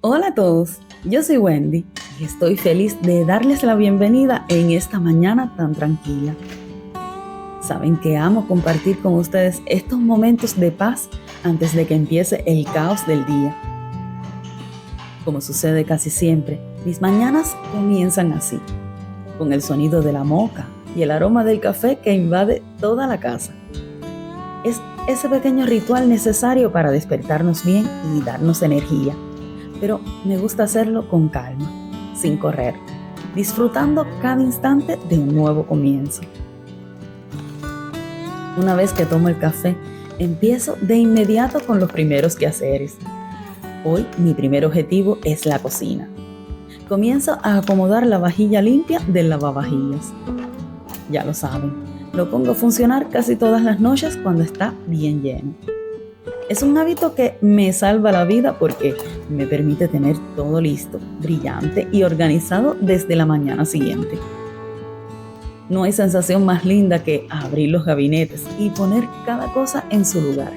Hola a todos, yo soy Wendy y estoy feliz de darles la bienvenida en esta mañana tan tranquila. Saben que amo compartir con ustedes estos momentos de paz antes de que empiece el caos del día. Como sucede casi siempre, mis mañanas comienzan así, con el sonido de la moka y el aroma del café que invade toda la casa. Es ese pequeño ritual necesario para despertarnos bien y darnos energía. Pero me gusta hacerlo con calma, sin correr, disfrutando cada instante de un nuevo comienzo. Una vez que tomo el café, empiezo de inmediato con los primeros quehaceres. Hoy mi primer objetivo es la cocina. Comienzo a acomodar la vajilla limpia del lavavajillas. Ya lo saben, lo pongo a funcionar casi todas las noches cuando está bien lleno. Es un hábito que me salva la vida porque me permite tener todo listo, brillante y organizado desde la mañana siguiente. No hay sensación más linda que abrir los gabinetes y poner cada cosa en su lugar,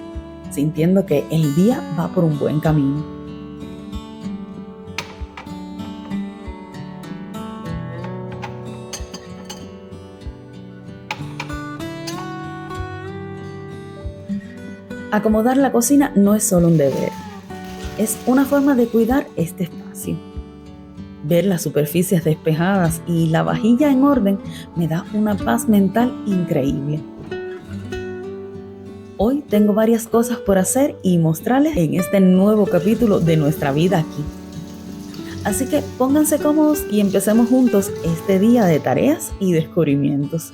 sintiendo que el día va por un buen camino. Acomodar la cocina no es solo un deber, es una forma de cuidar este espacio. Ver las superficies despejadas y la vajilla en orden me da una paz mental increíble. Hoy tengo varias cosas por hacer y mostrarles en este nuevo capítulo de nuestra vida aquí. Así que pónganse cómodos y empecemos juntos este día de tareas y descubrimientos.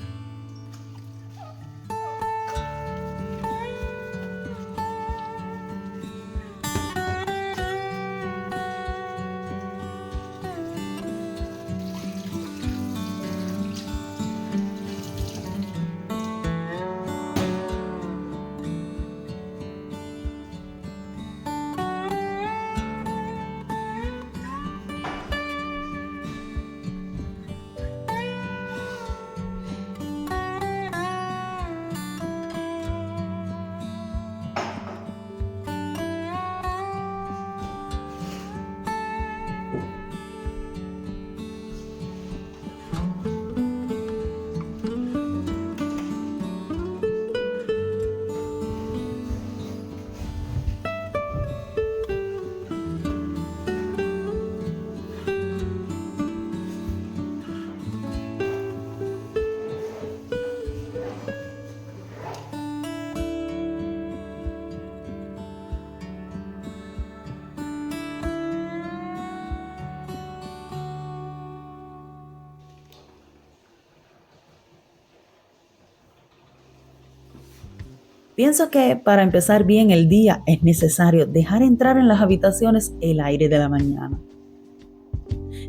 Pienso que para empezar bien el día es necesario dejar entrar en las habitaciones el aire de la mañana.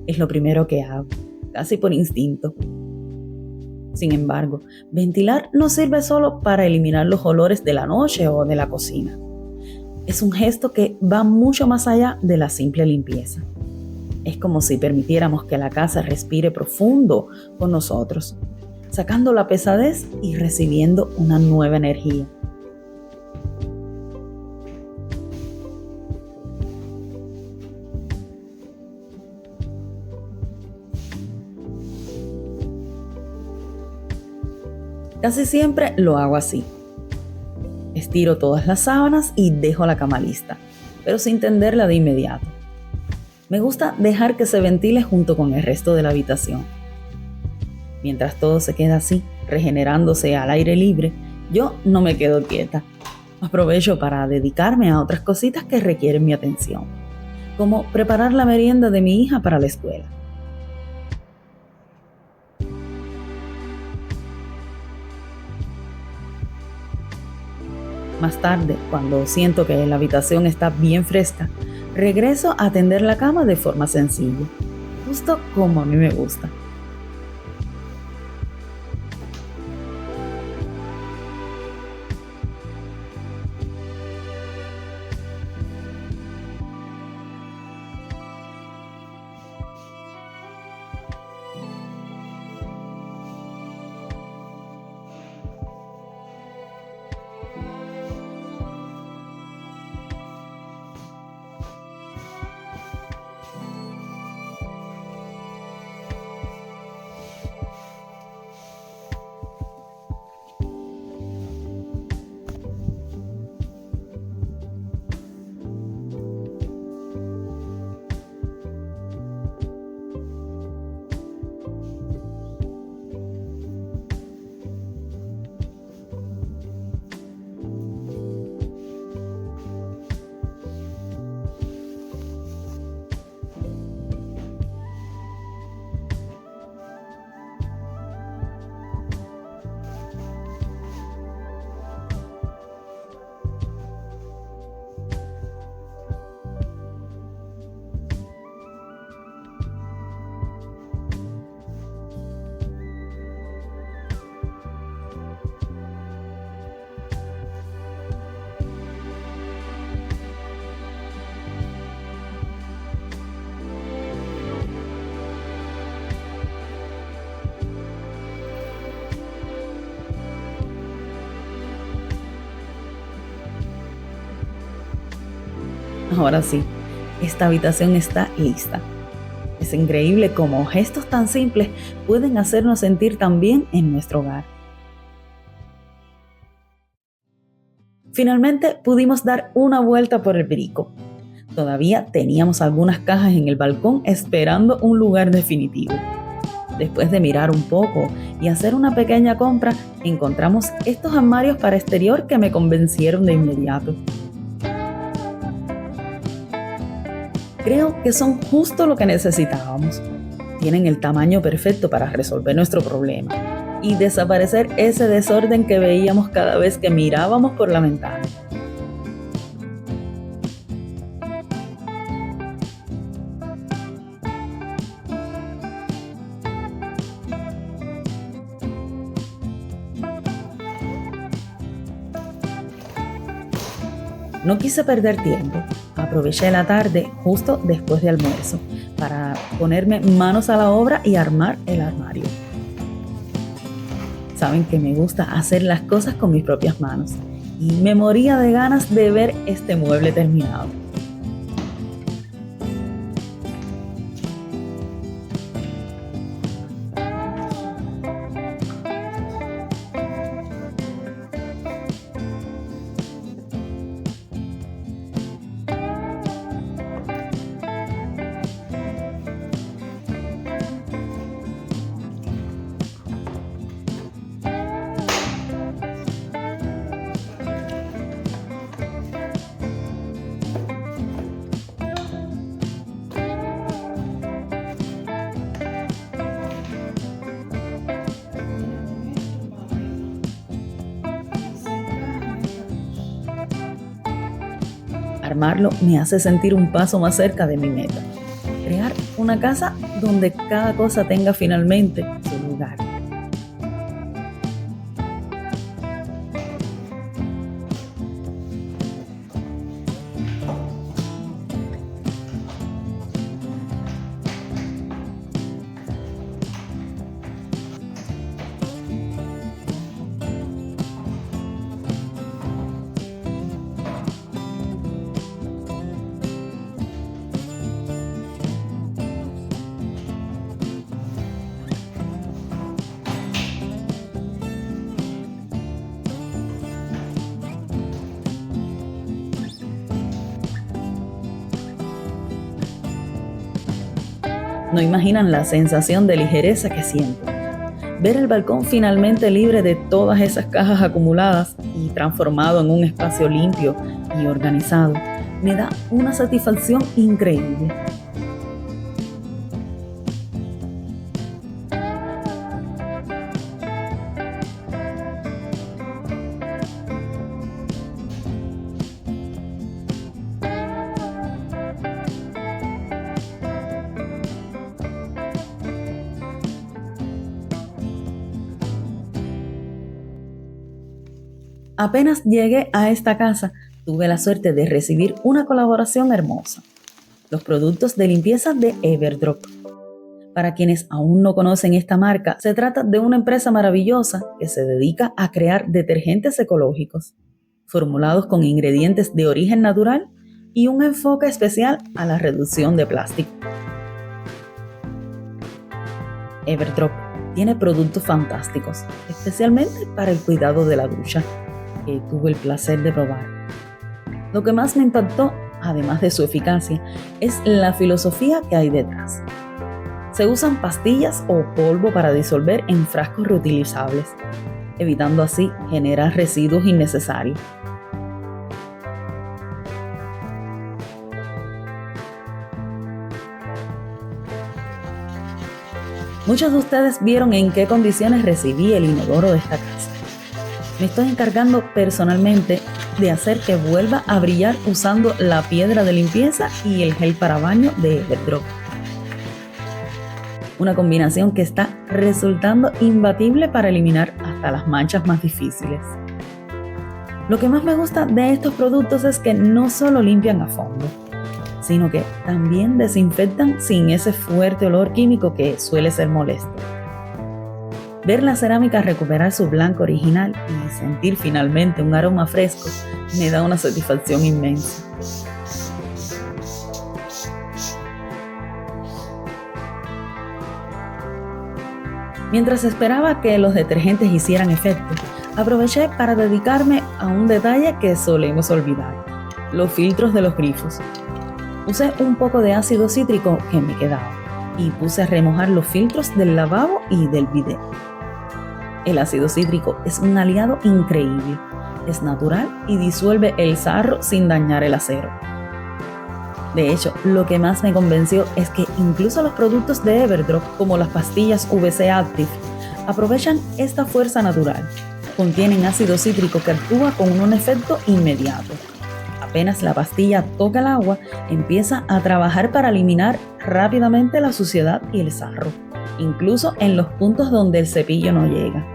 Es lo primero que hago, casi por instinto. Sin embargo, ventilar no sirve solo para eliminar los olores de la noche o de la cocina. Es un gesto que va mucho más allá de la simple limpieza. Es como si permitiéramos que la casa respire profundo con nosotros, sacando la pesadez y recibiendo una nueva energía. Casi siempre lo hago así. Estiro todas las sábanas y dejo la cama lista, pero sin tenderla de inmediato. Me gusta dejar que se ventile junto con el resto de la habitación. Mientras todo se queda así, regenerándose al aire libre, yo no me quedo quieta. Aprovecho para dedicarme a otras cositas que requieren mi atención, como preparar la merienda de mi hija para la escuela. Más tarde, cuando siento que la habitación está bien fresca, regreso a tender la cama de forma sencilla, justo como a mí me gusta. Ahora sí, esta habitación está lista. Es increíble cómo gestos tan simples pueden hacernos sentir tan bien en nuestro hogar. Finalmente pudimos dar una vuelta por el Brico. Todavía teníamos algunas cajas en el balcón esperando un lugar definitivo. Después de mirar un poco y hacer una pequeña compra, encontramos estos armarios para exterior que me convencieron de inmediato. Creo que son justo lo que necesitábamos. Tienen el tamaño perfecto para resolver nuestro problema y desaparecer ese desorden que veíamos cada vez que mirábamos por la ventana. No quise perder tiempo. Aproveché la tarde justo después de almuerzo para ponerme manos a la obra y armar el armario. Saben que me gusta hacer las cosas con mis propias manos y me moría de ganas de ver este mueble terminado. Armarlo me hace sentir un paso más cerca de mi meta. Crear una casa donde cada cosa tenga finalmente su lugar. No imaginan la sensación de ligereza que siento. Ver el balcón finalmente libre de todas esas cajas acumuladas y transformado en un espacio limpio y organizado me da una satisfacción increíble. Apenas llegué a esta casa, tuve la suerte de recibir una colaboración hermosa. Los productos de limpieza de Everdrop. Para quienes aún no conocen esta marca, se trata de una empresa maravillosa que se dedica a crear detergentes ecológicos, formulados con ingredientes de origen natural y un enfoque especial a la reducción de plástico. Everdrop tiene productos fantásticos, especialmente para el cuidado de la ducha, que tuve el placer de probar. Lo que más me impactó, además de su eficacia, es la filosofía que hay detrás. Se usan pastillas o polvo para disolver en frascos reutilizables, evitando así generar residuos innecesarios. Muchos de ustedes vieron en qué condiciones recibí el inodoro de esta casa. Me estoy encargando personalmente de hacer que vuelva a brillar usando la piedra de limpieza y el gel para baño de Everdrop. Una combinación que está resultando imbatible para eliminar hasta las manchas más difíciles. Lo que más me gusta de estos productos es que no solo limpian a fondo, sino que también desinfectan sin ese fuerte olor químico que suele ser molesto. Ver la cerámica recuperar su blanco original y sentir finalmente un aroma fresco me da una satisfacción inmensa. Mientras esperaba que los detergentes hicieran efecto, aproveché para dedicarme a un detalle que solemos olvidar: los filtros de los grifos. Usé un poco de ácido cítrico que me quedaba y puse a remojar los filtros del lavabo y del bidet. El ácido cítrico es un aliado increíble, es natural y disuelve el sarro sin dañar el acero. De hecho, lo que más me convenció es que incluso los productos de Everdrop, como las pastillas VC Active, aprovechan esta fuerza natural. Contienen ácido cítrico que actúa con un efecto inmediato. Apenas la pastilla toca el agua, empieza a trabajar para eliminar rápidamente la suciedad y el sarro, incluso en los puntos donde el cepillo no llega.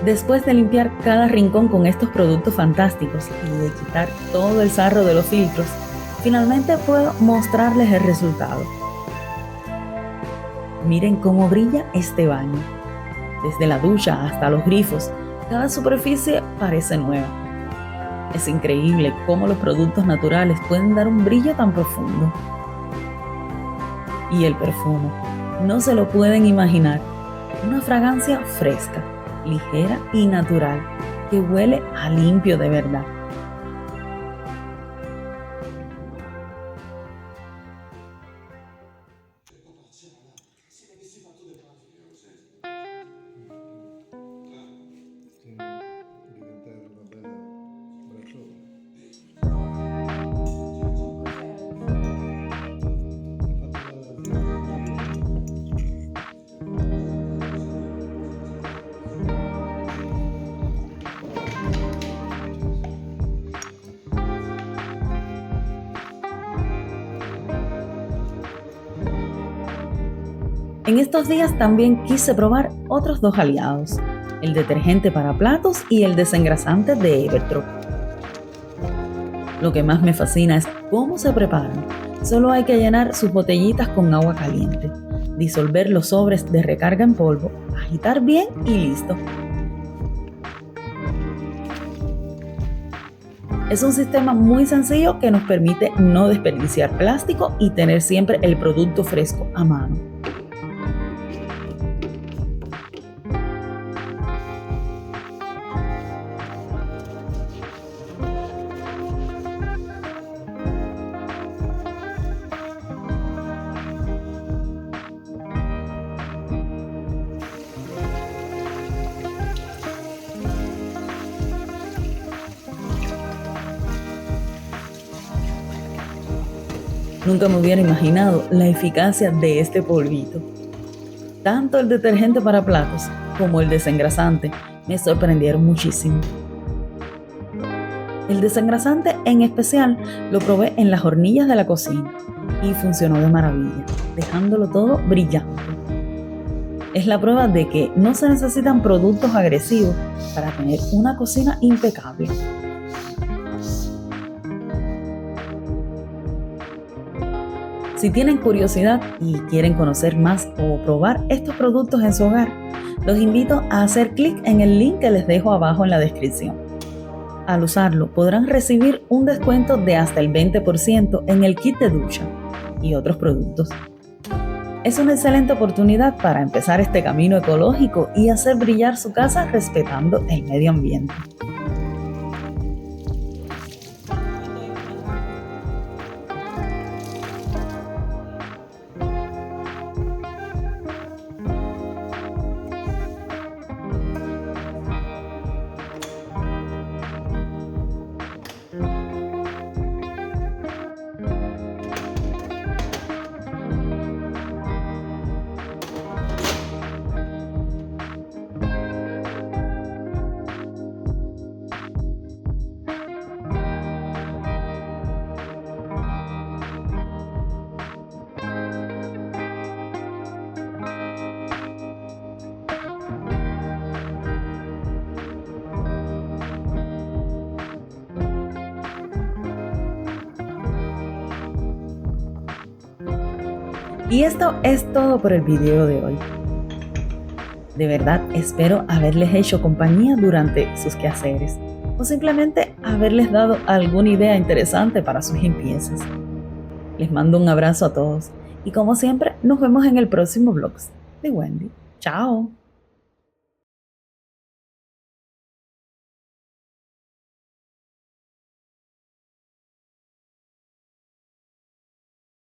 Después de limpiar cada rincón con estos productos fantásticos y de quitar todo el sarro de los filtros, finalmente puedo mostrarles el resultado. Miren cómo brilla este baño. Desde la ducha hasta los grifos, cada superficie parece nueva. Es increíble cómo los productos naturales pueden dar un brillo tan profundo. Y el perfume, no se lo pueden imaginar. Una fragancia fresca, ligera y natural, que huele a limpio de verdad. En estos días también quise probar otros 2 aliados, el detergente para platos y el desengrasante de Everdrop. Lo que más me fascina es cómo se preparan. Solo hay que llenar sus botellitas con agua caliente, disolver los sobres de recarga en polvo, agitar bien y listo. Es un sistema muy sencillo que nos permite no desperdiciar plástico y tener siempre el producto fresco a mano. Nunca me hubiera imaginado la eficacia de este polvito. Tanto el detergente para platos como el desengrasante me sorprendieron muchísimo. El desengrasante en especial lo probé en las hornillas de la cocina y funcionó de maravilla, dejándolo todo brillante. Es la prueba de que no se necesitan productos agresivos para tener una cocina impecable. Si tienen curiosidad y quieren conocer más o probar estos productos en su hogar, los invito a hacer clic en el link que les dejo abajo en la descripción. Al usarlo, podrán recibir un descuento de hasta el 20% en el kit de ducha y otros productos. Es una excelente oportunidad para empezar este camino ecológico y hacer brillar su casa respetando el medio ambiente. Y esto es todo por el video de hoy. De verdad espero haberles hecho compañía durante sus quehaceres o simplemente haberles dado alguna idea interesante para sus limpiezas. Les mando un abrazo a todos y como siempre nos vemos en el próximo vlog de Wendy. ¡Chao!